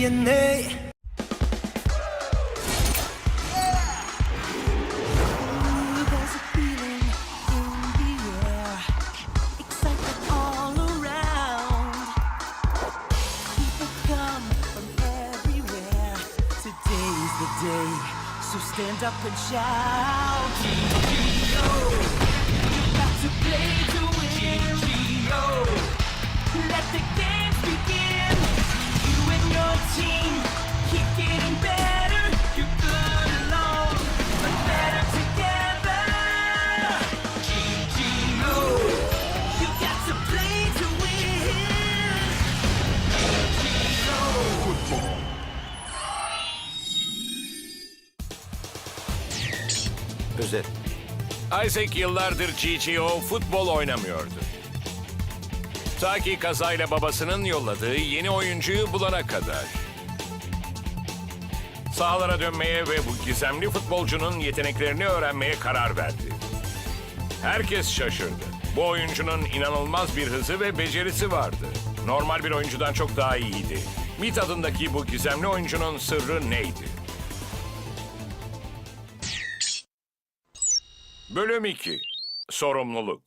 DNA. So stand up and shout. G-G-O. You got to play to win. G-G-O. Let the games begin. You and your team keep getting better. You're good alone, but better together. G-G-O. You got to play to win. G-G-O. Özet. Isaac yıllardır GGO futbol oynamıyordu. Ta ki kazayla babasının yolladığı yeni oyuncuyu bulana kadar. Sahalara dönmeye ve bu gizemli futbolcunun yeteneklerini öğrenmeye karar verdi. Herkes şaşırdı. Bu oyuncunun inanılmaz bir hızı ve becerisi vardı. Normal bir oyuncudan çok daha iyiydi. Mit adındaki bu gizemli oyuncunun sırrı neydi? Bölüm 2. Sorumluluk.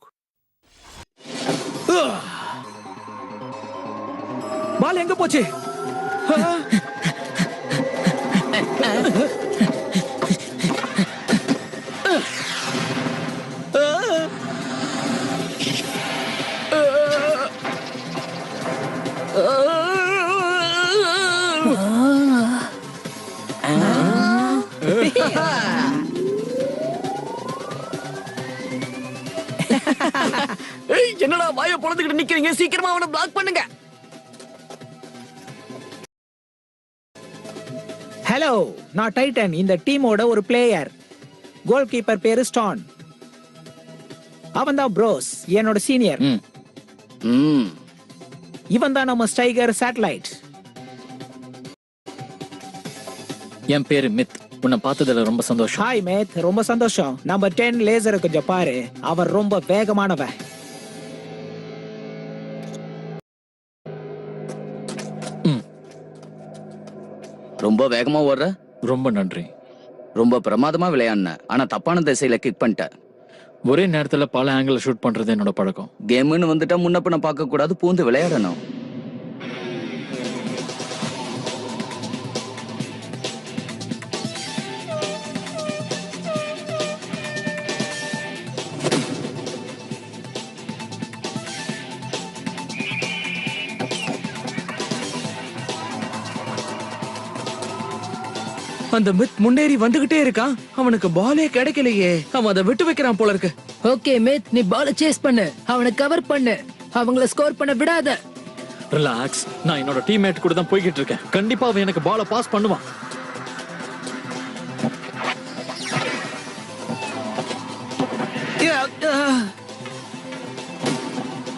பால் எங்க போச்சு? என்னடா வாயை பொளந்துக்கிட்டு நிக்கிறீங்க? சீக்கிரமா அவனை black பண்ணுங்க. Hello, நான் Titan, இந்த டீமோட ஒரு பிளேயர். கோல் கீப்பர் பேரு ஸ்டான். அவன் தான் ப்ரோஸ், என்னோட சீனியர். இவன் தான் நம்ம ஸ்டைகர் சேட்டலைட். என் பேரு மித். உன்னை பார்த்ததுல ரொம்ப சந்தோஷம். ஹாய் மேத், ரொம்ப சந்தோஷம். நம்பர் 10 லேசரை கொஞ்சம் பாரு, அவர் ரொம்ப வேகமானவன். ரொம்ப வேகமா ஓடுற. ரொம்ப நன்றி. ரொம்ப பிரமாதமா விளையாடுன, ஆனா தப்பான திசையில கிக் பண்ணிட்ட. ஒரே நேரத்துல பல ஆங்கிள் ஷூட் பண்றது என்னோட பழக்கம். கேம்னு வந்துட்டா முன்ன பின்ன பார்க்க கூடாது, பூந்து விளையாடணும். அந்த மித் முன்னேறி வந்துகிட்டே இருக்கான். அவனுக்கு பாலே கிடைக்கலையே. அவன் அதை விட்டு வைக்கிறான் போல இருக்கு. ஓகே மித், நீ பால சேஸ் பண்ணு, அவனை கவர் பண்ணு, அவங்கள ஸ்கோர் பண்ண விடாத. ரிலாக்ஸ். நான் என்னோட டீம்மேட் கூட தான் போய்கிட்டு இருக்கேன். கண்டிப்பா அவன் எனக்கு பால பாஸ் பண்ணுவான்.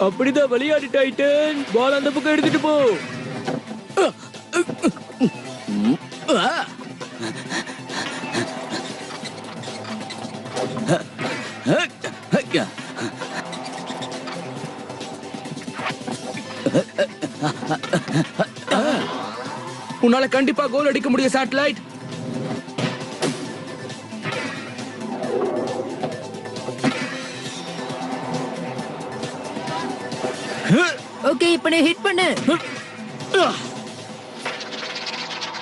அப்படிதான் விளையாடி டைட்டன். பால் அந்த பக்கம் எடுத்துட்டு போ. உன்னால கண்டிப்பா கோல் அடிக்க முடியும் சேட்டலைட். ஓகே, இப்ப நீ ஹிட் பண்ணு.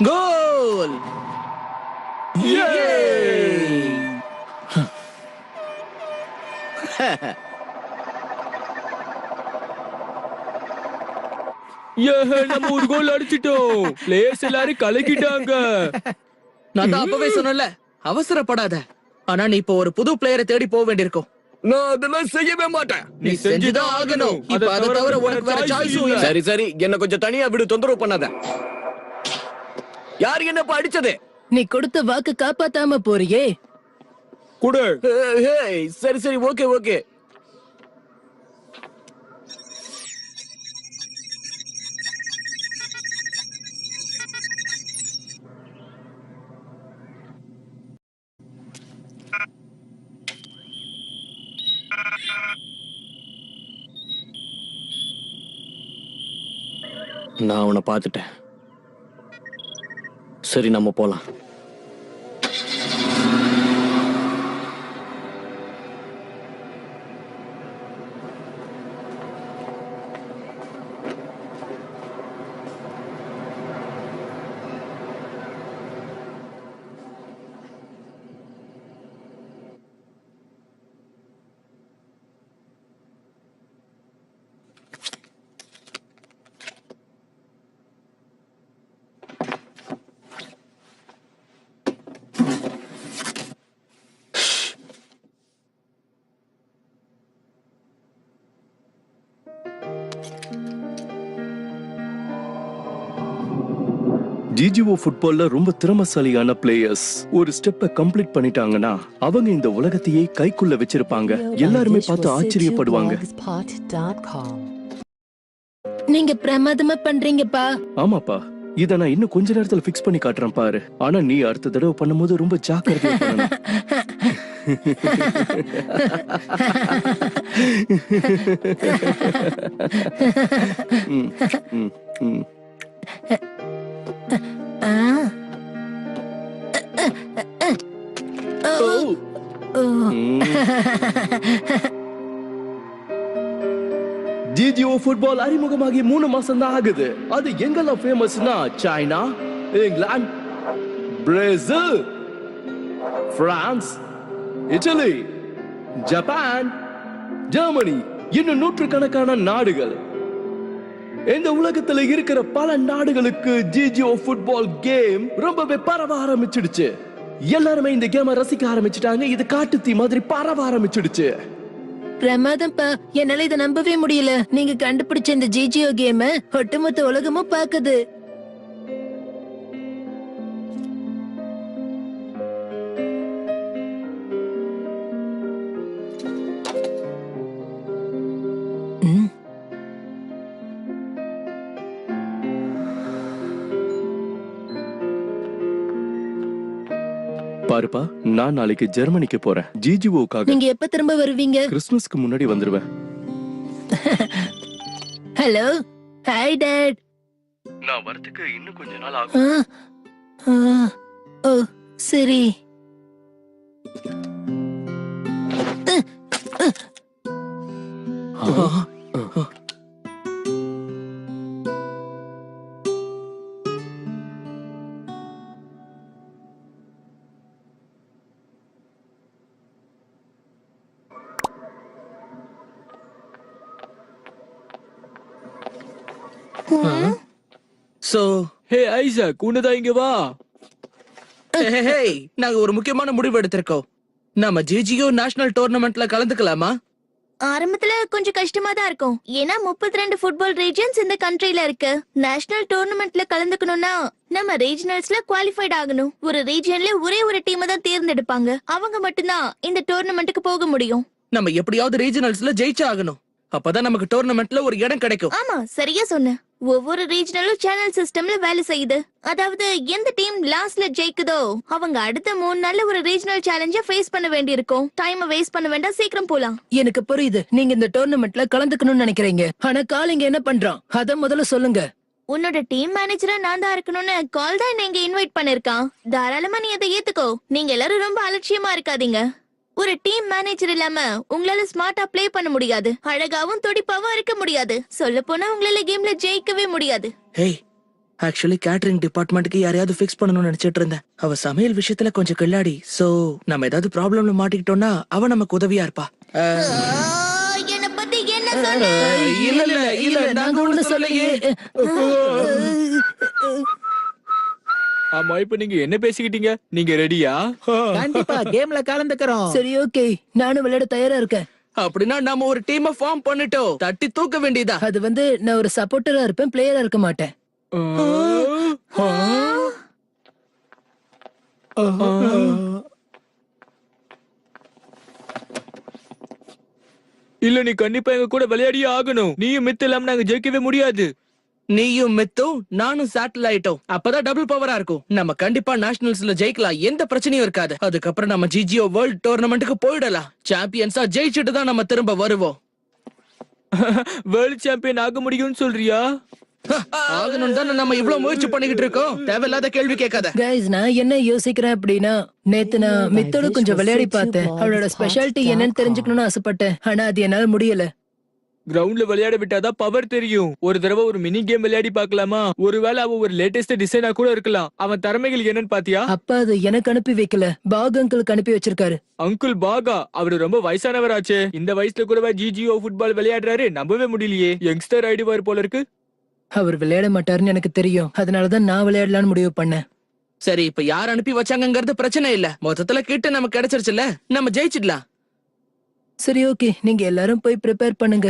கோல். நம்ம ஒரு கோல் அடிச்சிட்டோம். பிளேயர்ஸ் எல்லாரும் கலக்கிட்டாங்க. நான் தான் அப்பவே சொன்னல, அவசரப்படாத. ஆனா நீ இப்ப ஒரு புது பிளேயரை தேடி போக வேண்டியிருக்கும். நான் அதெல்லாம் செய்யவே மாட்டேன். நீ செஞ்சுதான் ஆகணும். இப்ப அதை தவிர உனக்கு வேற சாய்ஸும் இல்ல. சரி சரி, என்ன கொஞ்சம் தனியா விடு, தொந்தரவு பண்ணாத. யார் என்னப்பா அடிச்சது? நீ கொடுத்த வாக்கு காப்பாத்தாம போறியே. குடு. சரி சரி, ஓகே ஓகே. நான் அவனை பார்த்துட்டேன். சரி நம்ம போலாம். ஜிஜிஓ ஃபுட்பால்ல ரொம்ப திறமசாலியான பிளேயர்ஸ் ஒரு ஸ்டெப்பை கம்ப்ளீட் பண்ணிட்டாங்கன்னா அவங்க இந்த உலகத்தையே கைக்குள்ள வச்சிருப்பாங்க. எல்லாருமே பார்த்து ஆச்சரியப்படுவாங்க. நீங்க பிரமாதமா பண்றீங்கப்பா. ஆமாப்பா, இத நான் இன்னும் கொஞ்ச நேரத்துல ஃபிக்ஸ் பண்ணி காட்டுறேன் பாரு. ஆனா நீ அடுத்த தடவை பண்ணும்போது ரொம்ப ஜாக்கிரதையா பண்ணணும். ஜிஜிஓ ஃபுட்பால் அறிமுகமாகி 3 மாசம் தான் ஆகுது. அது எங்கெல்லாம் ஃபேமஸ்னா China, England, Brazil, France, Italy, Japan, Germany, இன்னும் நூற்றுக்கணக்கான நாடுகள். இந்த உலகத்துல இருக்கிற பல நாடுகளுக்கு ஜிஜிஓ ஃபுட்பால் கேம் ரொம்பவே பரவ ஆரம்பிச்சிடுச்சு. எல்லாருமே இந்த கேமை ரசிக்க ஆரம்பிச்சிட்டாங்க. இது காட்டுத்தீ மாதிரி பரவ ஆரம்பிச்சிடுச்சு. பிரமாதம்ப்பா, என்னால இதை நம்பவே முடியல. நீங்க கண்டுபிடிச்ச இந்த ஜிஜிஓ கேம ஒட்டுமொத்த உலகமும் பாக்குது. பாருப்பா, நான் நாளைக்கு ஜெர்மனிக்கு போறேன் ஜிஜிஓக்காக. நீங்க எப்ப திரும்ப வருவீங்க? கிறிஸ்துமஸ்க்கு முன்னாடி வந்துருவேன். Hello, hi dad. நான் வரதுக்கு இன்னும் கொஞ்ச நாள் ஆகும். ஓ சரி. சோ ஹே ஐசக், உன்னதா இங்க வா. நாங்க ஒரு முக்கியமான முடிவு எடுத்திருக்கோம். நம்ம ஜிஜிஓ நேஷனல் டோர்னமெண்ட்ல கலந்துக்கலாமா? ஆரம்பத்துல கொஞ்சம் கஷ்டமா தான் இருக்கும். ஏன்னா 32 ஃபுட்பால் ரீஜன்ஸ் இந்த கண்ட்ரில இருக்கு. நேஷனல் டோர்னமெண்ட்ல கலந்துக்கணும்னா நம்ம ரீஜனல்ஸ்ல குவாலிஃபைட் ஆகணும். ஒரு ரீஜன்ல ஒரே ஒரு டீமை தான் தேர்ந்தெடுப்பாங்க. அவங்க மட்டும்தான் இந்த டோர்னமெண்ட்டுக்கு போக முடியும். நம்ம எப்படியாவது ரீஜனல்ஸ்ல ஜெயிச்சு ஆகணும். அப்பதான் நமக்கு டோர்னமெண்ட்ல ஒரு இடம் கிடைக்கும். ஆமா, சரியா சொன்ன. ஒவ்வொரு ரீஜனலும் சேனல் சிஸ்டம்ல வேலை செய்யுது. அதாவது எந்த டீம் லாஸ்ட்ல ஜெயிக்குதோ அவங்க அடுத்த 3 நாள்ல ஒரு ரீஜனல் சேலஞ்ச ஃபேஸ் பண்ண வேண்டியிருக்கும். டைம் வேஸ்ட் பண்ண வேண்டாம், சீக்கிரம் போலாம். எனக்கு புரியுது, நீங்க இந்த டோர்னமெண்ட்ல கலந்துக்கணும்னு நினைக்கிறீங்க. ஆனா காலிங்க என்ன பண்றான் அத முதல்ல சொல்லுங்க. உன்னோட டீம் மேனேஜரா நான் தான் இருக்கணும்னு கால் தான் நீங்க இன்வைட் பண்ணிருக்கான். தாராளமா நீ அதை ஏத்துக்கோ. நீங்க எல்லாரும் ரொம்ப அலட்சியமா இருக்காதீங்க. ஒரு டீம் மேனேஜர் இல்லாம உங்களால ஸ்மார்ட்டா ப்ளே பண்ண முடியாது. அழகாவும் துடிப்பாவும் இருக்க முடியாது. சொல்ல போனா உங்களால கேம்ல ஜெயிக்கவே முடியாது. ஹேய், ஆக்சுவலி கேட்டரிங் டிபார்ட்மெண்ட்க்கு யாரையாவது ஃபிக்ஸ் பண்ணணும்னு நினைச்சிட்டு இருந்தேன். அவ சமையல் விஷயத்துல கொஞ்சம் கில்லாடி. சோ நம்ம ஏதாவது ப்ராப்ளம்ல மாட்டிக்கிட்டோம்னா அவ நமக்கு உதவியா இருப்பா. என்ன பத்தி என்ன சொன்ன? இல்ல நாங்க ஒண்ணு சொல்லலையே. ஆமா, இப்ப நீங்க என்ன பேசிக்கிட்டீங்க? நீங்க ரெடியா? கண்டிப்பா கேம்ல கலந்துக்கிறோம். சரி, ஓகே, நானும் விளையாட தயாரா இருக்கேன். அப்படின்னா நாம ஒரு டீமை ஃபார்ம் பண்ணிட்டோம். தட்டி தூக்க வேண்டியதா? அது நான் ஒரு சப்போர்ட்டரா இருப்பேன், பிளேயரா இருக்க மாட்டேன். இல்ல, நீ கண்டிப்பா எங்க கூட விளையாடியே ஆகணும். நீயும் மித்து இல்லாம நாங்க ஜெயிக்கவே முடியாது. நீயும் மித்தும் நானும் சேட்டலைட்டும் அப்பதான் டபுள் பவரா இருக்கும். நம்ம கண்டிப்பா நேஷனல்ஸ்ல ஜெயிக்கலாம், எந்த பிரச்சனையும் இருக்காது. அதுக்கப்புறம் நம்ம ஜிஜிஓ வேர்ல்ட் டோர்னமெண்ட்டுக்கு போயிடலாம். சாம்பியன்ஸா ஜெயிச்சுட்டு தான் நம்ம திரும்ப வருவோம். வேர்ல்ட் சாம்பியன் ஆக முடியும்னு சொல்றியா? ஆகணும் தானே நம்ம இவ்வளவு முயற்சி பண்ணிக்கிட்டு இருக்கோம். தேவையில்லாத கேள்வி கேட்காத. கைஸ் நான் என்ன யோசிக்கிறேன் அப்படின்னா, நேத்து நான் மித்தோட கொஞ்சம் விளையாடி பார்த்தேன். அவளோட ஸ்பெஷாலிட்டி என்னன்னு தெரிஞ்சுக்கணும்னு ஆசைப்பட்டேன். ஆனா அது என்னால முடியல. கிரவுண்ட்ல விளையாட விட்டாதான் பவர் தெரியும். ஒரு தடவை ஒரு மினி கேம் விளையாடி பார்க்கலாமா? ஒருவேளை அவன் ஒரு லேட்டஸ்ட் டிசைனா கூட இருக்கலாம். அவன் திறமைகள் என்னன்னு பாத்தியா? அப்பா அது எனக்கு அனுப்பி வைக்கல, பாக் அங்கிளுக்கு அனுப்பி வச்சிருக்காரு. அங்குள் பாகா அவரு ரொம்ப வயசானவராச்சே. இந்த வயசுல கூட ஜிஜிஓ ஃபுட்பால் விளையாடுறாரு. நம்பவே முடியலையே. யங்ஸ்டர் ஆயிடுவார் போல இருக்கு. அவர் விளையாட மாட்டாருன்னு எனக்கு தெரியும். அதனாலதான் நான் விளையாடலாம்னு முடிவு பண்ணேன். சரி, இப்ப யார் அனுப்பி வச்சாங்கங்கிறது பிரச்சனை இல்ல. மொத்தத்துல கிட்ட நமக்கு கிடைச்சிருச்சுல, நம்ம ஜெயிச்சிடலாம். சரி ஓகே, நீங்க எல்லாரும் போய் ப்ரிப்பேர் பண்ணுங்க.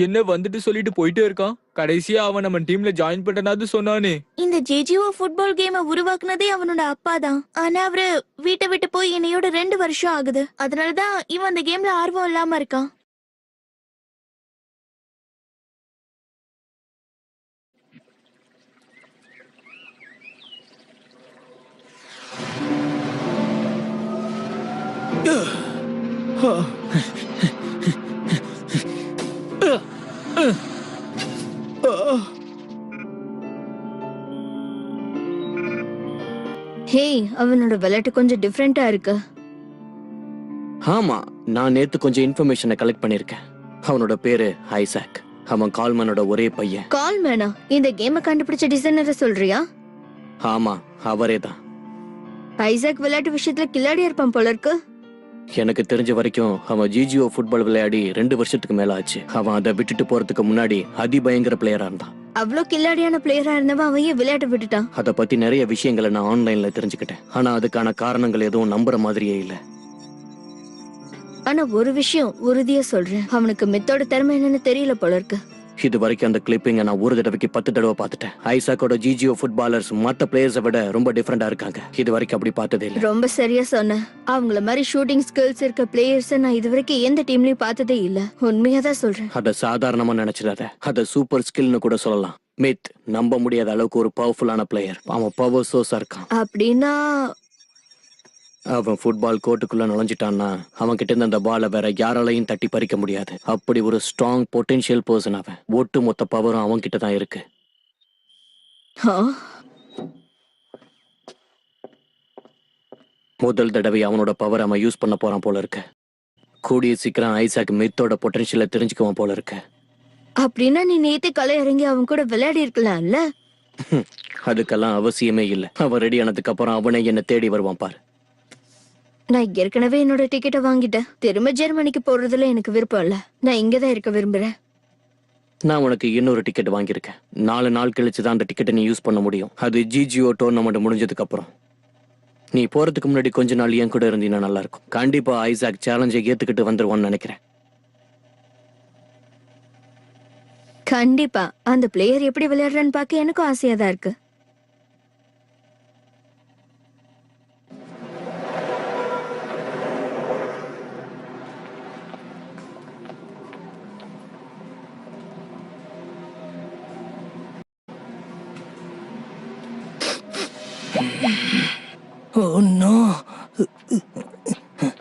என்ன வந்துட்டு சொல்லிட்டு போயிட்டே இருக்கான். கடைசியா அவன் நம்ம டீம்ல ஜாயின் பண்ணனாது சொன்னானே. இந்த ஜிஜிஓ ஃபுட்பால் கேமை உருவாக்குனதே அவனோட அப்பா தான். ஆனா அவரு வீட்டை விட்டு போய் என்னையோட 2 வருஷம் ஆகுது. அதனாலதான் இவன் அந்த கேம்ல ஆர்வம் இல்லாம இருக்கான். ஹே, அவனோட விளையாட்டு கொஞ்சம் டிஃப்ரெண்டா இருக்கு. ஆமா, நான் நேத்து கொஞ்சம் இன்ஃபர்மேஷனை கலெக்ட் பண்ணிருக்கேன். அவனோட பேரு ஐசாக். அவன் கால்மனோட ஒரே பையன். கால்மேனா? இந்த கேமை கண்டுபிடிச்ச டிசைனரை சொல்றியா? ஆமா, அவரே தான். ஐசாக் விளையாட்டு விஷயத்துல கில்லாடியா இருப்பான் போல இருக்கு. எனக்கு தெரிஞ்ச வரைக்கும் அவன் ஜிஜிஓ ஃபுட்பால் விளையாடி 2 வருஷத்துக்கு மேல ஆச்சு. அவன் அதை விட்டுட்டு போறதுக்கு முன்னாடி அதிபயங்கர பிளேயரா இருந்தான். அவ்வளோ கில்லாடியான பிளேயரா இருந்தவன் அவன் ஏன் விளையாட்டு விட்டுட்டான்? அதை பத்தி நிறைய விஷயங்களை நான் ஆன்லைன்ல தெரிஞ்சுக்கிட்டேன். ஆனா அதுக்கான காரணங்கள் எதுவும் நம்புற மாதிரியே இல்ல. ஆனா ஒரு விஷயம் உறுதியா சொல்றேன், அவனுக்கு மித்தோட திறமை என்னன்னு தெரியல போல இருக்கு. இது வரைக்கும் அந்த கிளிப்பிங்க நான் ஒரு தடவைக்கு 10 தடவை பார்த்துட்டேன். ஐசாக்கோட ஜிஜிஓ ஃபுட்பாலர்ஸ் மத்த பிளேயர்ஸை விட ரொம்ப டிஃபரெண்டா இருக்காங்க. இது வரைக்கும் அப்படி பார்த்ததே இல்ல. ரொம்ப சரியா சொன்ன. அவங்கள மாதிரி ஷூட்டிங் ஸ்கில்ஸ் இருக்க பிளேயர்ஸ் நான் இது வரைக்கும் எந்த டீம்லயும் பார்த்ததே இல்ல. உண்மையாதான் சொல்றேன். அத சாதாரணமா நினைச்சிடாத. அத சூப்பர் ஸ்கில்னு கூட சொல்லலாம். மித் நம்ப முடியாத அளவுக்கு ஒரு பவர்ஃபுல்லான பிளேயர். அவன் பவர் சோர்ஸா இருக்கான். அப்படின்னா அவன் ஃபுட்பால் கோர்ட்டுக்குள்ள நுழைஞ்சிட்டான்னா அவன் கிட்ட இருந்து அந்த பாலை வேற யாராலையும் தட்டி பறிக்க முடியாது. அப்படி ஒரு ஸ்ட்ராங் பொட்டென்ஷியல் பர்சன் அவன். ஒட்டு மொத்த பவரும் அவன் கிட்ட தான் இருக்கு. முதல் தடவை அவனோட பவர் அவன் யூஸ் பண்ண போறான் போல இருக்கு. கூடிய சீக்கிரம் ஐசாக் மித்தோட பொட்டென்ஷியலை தெரிஞ்சுக்குவான் போல இருக்கு. அப்படின்னா நீ நேத்து களை இறங்கி அவன் கூட விளையாடி இருக்கலாம்ல. அதுக்கெல்லாம் அவசியமே இல்ல. அவன் ரெடி ஆனதுக்கு அப்புறம் அவனே என்ன தேடி வருவான் பாரு. நான் ஏற்கனவே என்னோட டிக்கெட்டை வாங்கிட்டேன். திரும்ப ஜெர்மனிக்கு போறதுல எனக்கு விருப்பம் இல்ல. நான் இங்கதான் இருக்க விரும்புறேன். நான் உனக்கு இன்னொரு டிக்கெட் வாங்கியிருக்கேன். 4 நாள் கழிச்சுதான் அந்த டிக்கெட்டை நீ யூஸ் பண்ண முடியும். அது ஜிஜிஓ டோர்னமெண்ட் முடிஞ்சதுக்கு அப்புறம். நீ போறதுக்கு முன்னாடி கொஞ்ச நாள் என் கூட இருந்தீங்கன்னா நல்லா இருக்கும். கண்டிப்பா ஐசாக் சேலஞ்சை ஏத்துக்கிட்டு வந்துருவான்னு நினைக்கிறேன். கண்டிப்பா அந்த பிளேயர் எப்படி விளையாடுறான்னு பார்க்க எனக்கும் ஆசையா தான் இருக்கு.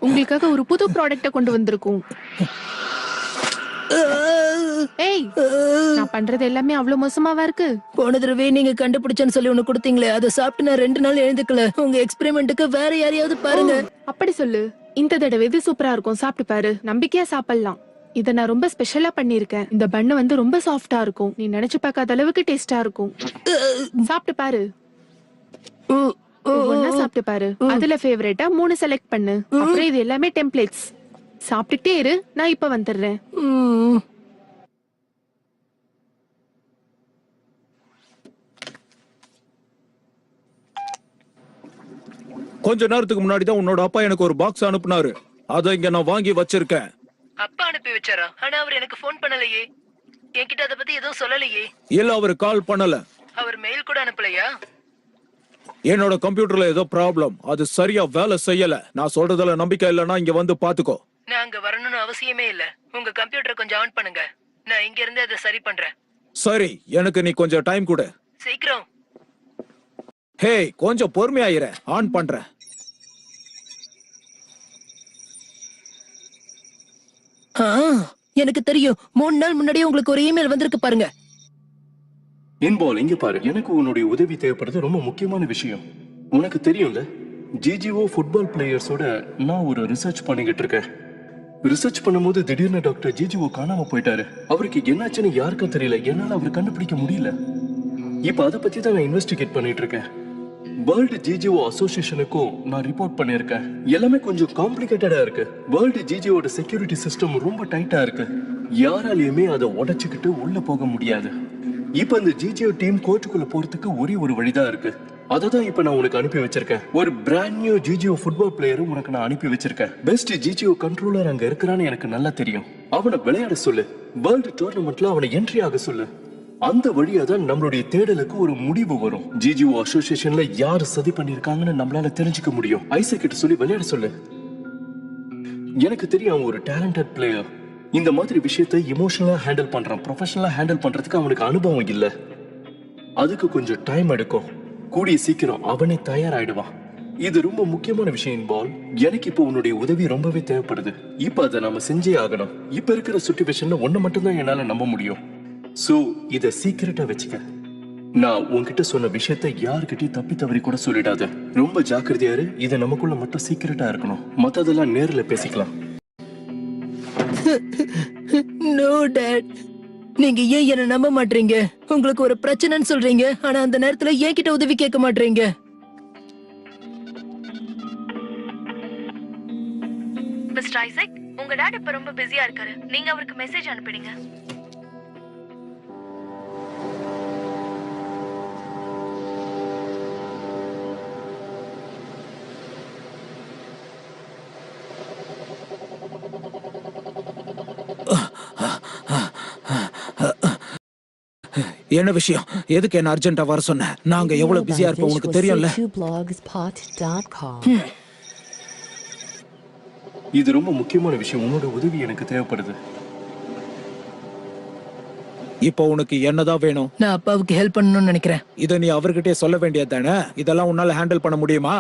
உங்களுக்காக ஒரு புது ப்ராடக்ட்ட கொண்டு வந்திருக்கோம். ஏய், நான் பண்றது எல்லாமே அவ்வளவு மோசமாவா இருக்கு? போன தடவை நீங்க கண்டுபிடிச்சேன்னு சொல்லி ஒண்ணு கொடுத்தீங்களே, அதை சாப்பிட்டு நான் 2 நாள் எழுந்துக்கல. உங்க எக்ஸ்பெரிமெண்ட்டுக்கு வேற யாரையாவது பாருங்க. அப்படி சொல்லு. இந்த தடவை இது சூப்பரா இருக்கும், சாப்பிட்டு பாரு. நம்பிக்கையா சாப்பிடலாம். இத நான் ரொம்ப ஸ்பெஷலா பண்ணிருக்கேன். இந்த பண்ணு ரொம்ப சாஃப்டா இருக்கும். நீ நினைச்சு பார்க்காத அளவுக்கு டேஸ்டா இருக்கும். சாப்பிட்டு பாரு. ஒவ்வொன்னா சாப்பிட்டு பாரு. அதுல ஃபேவரட்டா 3 செலக்ட் பண்ணு. அப்புறம் இது எல்லாமே டெம்ப்ளேட்ஸ். சாப்பிட்டுட்டே இரு, நான் இப்ப வந்துடுறேன். கொஞ்ச நேரத்துக்கு முன்னாடி தான் உன்னோட அப்பா எனக்கு ஒரு பாக்ஸ் அனுப்புனாரு. அதை இங்க நான் வாங்கி வச்சிருக்கேன். அப்பா அனுப்பி வச்சாரா? ஆனா அவர் எனக்கு ஃபோன் பண்ணலையே. என்கிட்ட அத பத்தி எதுவும் சொல்லலையே. இல்ல, அவர் கால் பண்ணல. அவர் மெயில் கூட அனுப்பலையா? என்னோட கம்ப்யூட்டர்ல ஏதோ ப்ராப்ளம். அது சரியா வேலை செய்யல. நான் சொல்றதுல நம்பிக்கை இல்லைன்னா இங்க வந்து பாத்துக்கோ. நான் அங்க வரணும்னு அவசியமே இல்ல. உங்க கம்ப்யூட்டரை கொஞ்சம் ஆன் பண்ணுங்க. நான் இங்க இருந்து அதை சரி பண்றேன். சரி, எனக்கு நீ கொஞ்சம் டைம் கொடு. சீக்கிரம். ஹே, கொஞ்சம் பொறுமையாயிர. ஆன் பண்றேன். எனக்கு தெரியும் 3 நாள் முன்னாடியே உங்களுக்கு ஒரு இமெயில் வந்திருக்கு பாருங்க. இன்பால் இங்க பாரு, எனக்கு உன்னுடைய உதவி தேவைப்படுறது ரொம்ப முக்கியமான விஷயம். உனக்கு தெரியும்ல, ஜிஜிஓ ஃபுட்பால் பிளேயர்ஸோட நான் ஒரு ரிசர்ச் பண்ணிக்கிட்டு இருக்கேன். ரிசர்ச் பண்ணும்போது திடீர்னு டாக்டர் ஜிஜிஓ காணாம போயிட்டாரு. அவருக்கு என்னாச்சுன்னு யாருக்கும் தெரியல, என்னால அவர் கண்டுபிடிக்க முடியல. இப்ப அதை பத்தி தான் நான் இன்வெஸ்டிகேட் பண்ணிட்டு இருக்கேன். வேர்ல்டு ஜிஜிஓ அசோசியேஷனுக்கும் நான் ரிப்போர்ட் பண்ணியிருக்கேன். எல்லாமே கொஞ்சம் காம்ப்ளிகேட்டடா இருக்கு. வேர்ல்டு ஜிஜிஓட செக்யூரிட்டி சிஸ்டம் ரொம்ப டைட்டா இருக்கு. யாராலையுமே அதை உடைச்சுக்கிட்டு உள்ள போக முடியாது. இப்ப இந்த ஜிஜிஓ டீம் கோர்ட்டுக்குள்ள போறதுக்கு ஒரே ஒரு வழிதான் இருக்கு. அததான் இப்ப நான் உனக்கு அனுப்பி வச்சிருக்கேன். ஒரு பிராண்ட் நியூ ஜிஜிஓ ஃபுட்பால் பிளேயரும் உனக்கு நான் அனுப்பி வச்சிருக்கேன். பெஸ்ட் ஜிஜிஓ கண்ட்ரோலர் அங்க இருக்கிறான்னு எனக்கு நல்லா தெரியும். அவனை விளையாட சொல்லு. வேர்ல்டு டோர்னமெண்ட்ல அவனை என்ட்ரி ஆக சொல்லு. அந்த வழியா தான் நம்மளுடைய தேடலுக்கு ஒரு முடிவு வரும். ஜிஜிஓ அசோசியேஷன்ல யாரு சதி பண்ணிருக்காங்கன்னு நம்மளால தெரிஞ்சுக்க முடியும். ஐசக் கிட்ட சொல்லி விளையாட சொல்லு. எனக்கு தெரியும் அவன் ஒரு டேலண்டட் பிளேயர். இந்த மாதிரி விஷயத்தை இமோஷனலா ஹேண்டில் பண்றான். ப்ரொஃபஷனலா ஹேண்டில் பண்றதுக்கு அவனுக்கு அனுபவம் இல்ல. அதுக்கு கொஞ்சம் டைம் எடுக்கும். கூடிய சீக்கிரம் அவனே தயாராயிடுவான். இது ரொம்ப முக்கியமான விஷயம் பால். எனக்கு இப்போ உன்னுடைய உதவி ரொம்பவே தேவைப்படுது. இப்ப அதை நாம செஞ்சே ஆகணும். இப்ப இருக்கிற சிச்சுவேஷன்ல ஒண்ணு மட்டும்தான் என்னால நம்ப முடியும். சோ இத சீக்கிரட்டா வச்சுக்க. நான் உன்கிட்ட சொன்ன விஷயத்தை யாருக்கிட்டையும் தப்பி தவறி கூட சொல்லிடாத. ரொம்ப ஜாக்கிரதையா இரு. இது நமக்குள்ள மட்டும் சீக்கிரட்டா இருக்கணும். மத்ததெல்லாம் நேர்ல பேசிக்கலாம். நோ டாட், நீங்க ஏன் என்ன நம்ப மாட்டீங்க? உங்களுக்கு ஒரு பிரச்சனைன்னு சொல்றீங்க, ஆனா அந்த நேரத்துல ஏன் கிட்ட உதவி கேட்க மாட்டீங்க? மிஸ்டர் ஐசக், உங்க டாட் இப்ப ரொம்ப பிஸியா இருக்காரு. நீங்க அவருக்கு மெசேஜ் அனுப்பிடுங்க. என்ன விஷயம்? எதுக்கு என்ன அர்ஜென்ட்டா வர சொன்ன? நாங்க எவ்வளவு பிஸியா இருப்போம் உனக்கு தெரியும்ல. இது ரொம்ப முக்கியமான விஷயம். உன்னோட உதவி எனக்கு தேவைப்படுது. இப்போ உனக்கு என்னதான் வேணும்? நான் அப்பாவுக்கு ஹெல்ப் பண்ணணும்னு நினைக்கிறேன். இத நீ அவர்கிட்டயே சொல்ல வேண்டியது தானே? இதெல்லாம் உன்னால ஹேண்டில் பண்ண முடியுமா?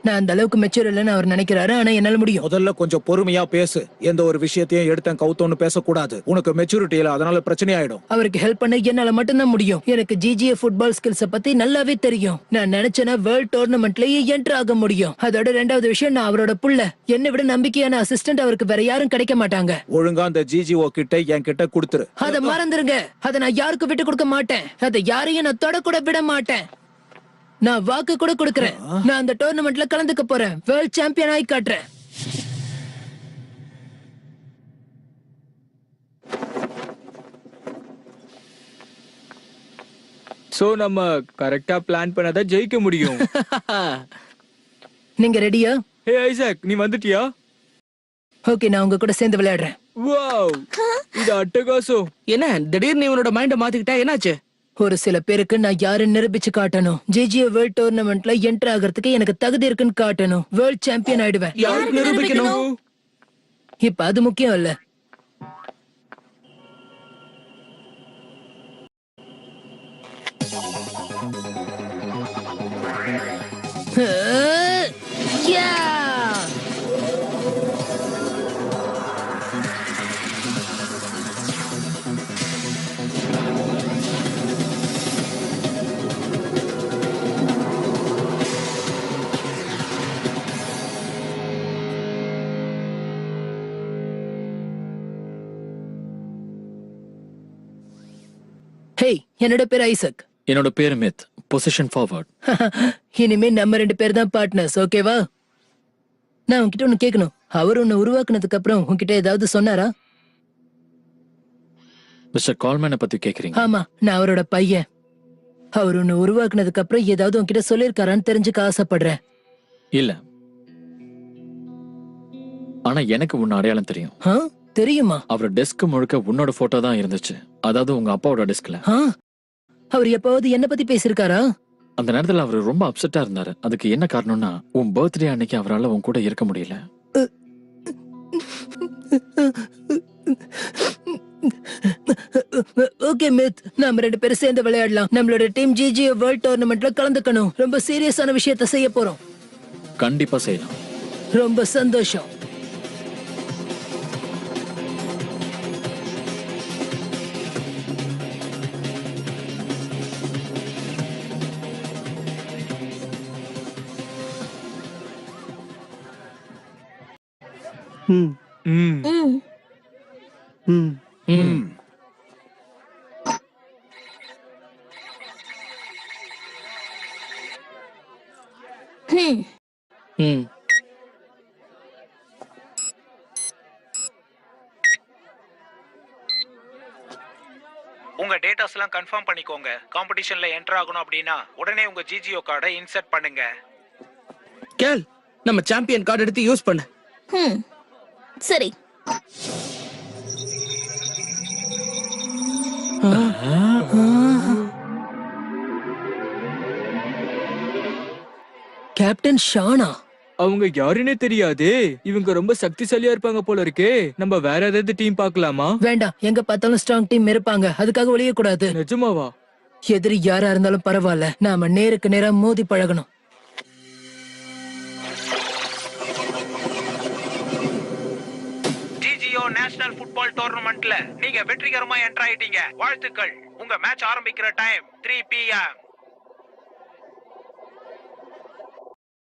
நான் அந்த அளவுக்கு மெச்சூர் இல்லைன்னு அவர் நினைக்கிறாரு, ஆனா என்னால முடியும். முதல்ல கொஞ்சம் பொறுமையா பேசு. எந்த ஒரு விஷயத்தையும் எடுத்தேன் கவுத்தோன்னு பேசக்கூடாது. உனக்கு மெச்சூரிட்டி இல்ல, அதனால பிரச்சனை ஆயிடும். அவருக்கு ஹெல்ப் பண்ண என்னால மட்டும்தான் முடியும். எனக்கு ஜிஜிஏ ஃபுட்பால் ஸ்கில்ஸ பத்தி நல்லாவே தெரியும். நான் நினைச்சேன்னா வேர்ல்ட் டோர்னமெண்ட்லயே என்டர் ஆக முடியும். அதோட ரெண்டாவது விஷயம், நான் அவரோட புள்ள. என்னை விட நம்பிக்கையான அசிஸ்டன்ட் அவருக்கு வேற யாரும் கிடைக்க மாட்டாங்க. ஒழுங்கா அந்த ஜிஜிஓ கிட்ட என் கிட்ட கொடுத்துரு. அதை மறந்துருங்க. அதை நான் யாருக்கும் விட்டு கொடுக்க மாட்டேன். அதை யாரையும் நான் தொட கூட விட மாட்டேன். நான் வாக்கு கூட கொடுக்கறேன். நான் அந்த டோர்னமெண்ட்ல கலந்துக்க போறேன். வேர்ல்ட் சாம்பியன் ஆகி காட்டுறேன். சோ நம்ம கரெக்டா பிளான் பண்ணாத ஜெயிக்க முடியும். நீங்க ரெடியா? ஹே ஐசக், நீ வந்துட்டியா? ஓகே, நான் உங்க கூட சேர்ந்து விளையாடுறேன். வாவ், இது அட்டகாசம். என்ன திடீர்னு நீ உன்னோட மைண்ட மாத்திக்கிட்டா? என்னாச்சு? ஒரு சில பேருக்கு நான் யாருன்னு நிரூபிச்சு காட்டணும். ஜிஜிஏ வேர்ல்ட் டோர்னமெண்ட்ல என்டர் ஆகிறதுக்கு எனக்கு தகுதி இருக்குன்னு காட்டணும். வேர்ல்ட் சாம்பியன் ஆயிடுவேன். யாருக்கு நிரூபிக்கணும்? இப்ப அது முக்கியம் இல்ல. ஹேய், என்னோட பேர் ஐசக். என்னோட பேரு மித், பொசிஷன் ஃபார்வர்ட். இனிமே நம்ம 2 பேர் தான் பார்ட்னர்ஸ், ஓகேவா? நான் உன்கிட்ட ஒண்ணு கேட்கணும். அவர் உன்னை உருவாக்குனதுக்கு அப்புறம் உன்கிட்ட ஏதாவது சொன்னாரா? மிஸ்டர் கால்மேனை பத்தி கேக்குறீங்க? ஆமா, நான் அவரோட பையன். அவர் உன்னை உருவாக்குனதுக்கு அப்புறம் ஏதாவது உன்கிட்ட சொல்லிருக்காரான்னு தெரிஞ்சுக்க ஆசைப்படுறேன். இல்ல, ஆனா எனக்கு உன்ன அடையாளம் தெரியும். தெரியுமா? அவர் டெஸ்க் முழுக்க உன்னோட போட்டோ தான் இருந்துச்சு. அதாவது உங்க அப்பாவோட டெஸ்க்ல. அவர் எப்பவாவது என்ன பத்தி பேசிருக்காரா? அந்த நேரத்துல அவர் ரொம்ப அப்செட்டா இருந்தாரு. அதுக்கு என்ன காரணம்னா, உன் பர்த்டே அன்னைக்கு அவரால் உன் கூட இருக்க முடியல. ஓகே மித், நாம 2 பேரும் சேர்ந்து விளையாடலாம். நம்மளோட டீம் ஜிஜிஏ வேர்ல்ட் டோர்னமெண்ட்ல கலந்துக்கணும். ரொம்ப சீரியஸான விஷயத்த செய்ய போறோம். கண்டிப்பா செய்யலாம். ரொம்ப சந்தோஷம். ம் ம் ம் ம் ம். ம் ம். உங்க டேட்டாஸ் எல்லாம் கன்ஃபார்ம் பண்ணிக்கோங்க. காம்படிஷன்ல என்டர் ஆகணும் அப்படின்னா உடனே உங்க ஜிஜிஓ கார்டை இன்சர்ட் பண்ணுங்க. கேள், நம்ம சாம்பியன் கார்டு எடுத்து யூஸ் பண்ணு. ம் சரி. கேப்டன் ஷானா? அவங்க யாருன்னே தெரியாதே. இவங்க ரொம்ப சக்திசாலியா இருப்பாங்க போல இருக்கே. நம்ம வேற ஏதாவது டீம் பார்க்கலாமா? வேண்டாம், எங்க பார்த்தாலும் ஸ்ட்ராங் டீம் இருப்பாங்க, அதுக்காக ஒளிய கூடாது. நிஜமாவா? எதிரி யாரா இருந்தாலும் பரவாயில்ல, நாம நேருக்கு நேரா மோதி பழகணும். ஜிஜிஓ நேஷனல் ஃபுட்பால் டோர்னமெண்ட்ல நீங்க வெற்றிகரமா என்டர் ஆயிட்டீங்க. வாழ்த்துக்கள். உங்க மேட்ச் ஆரம்பிக்கிற டைம் 3 PM.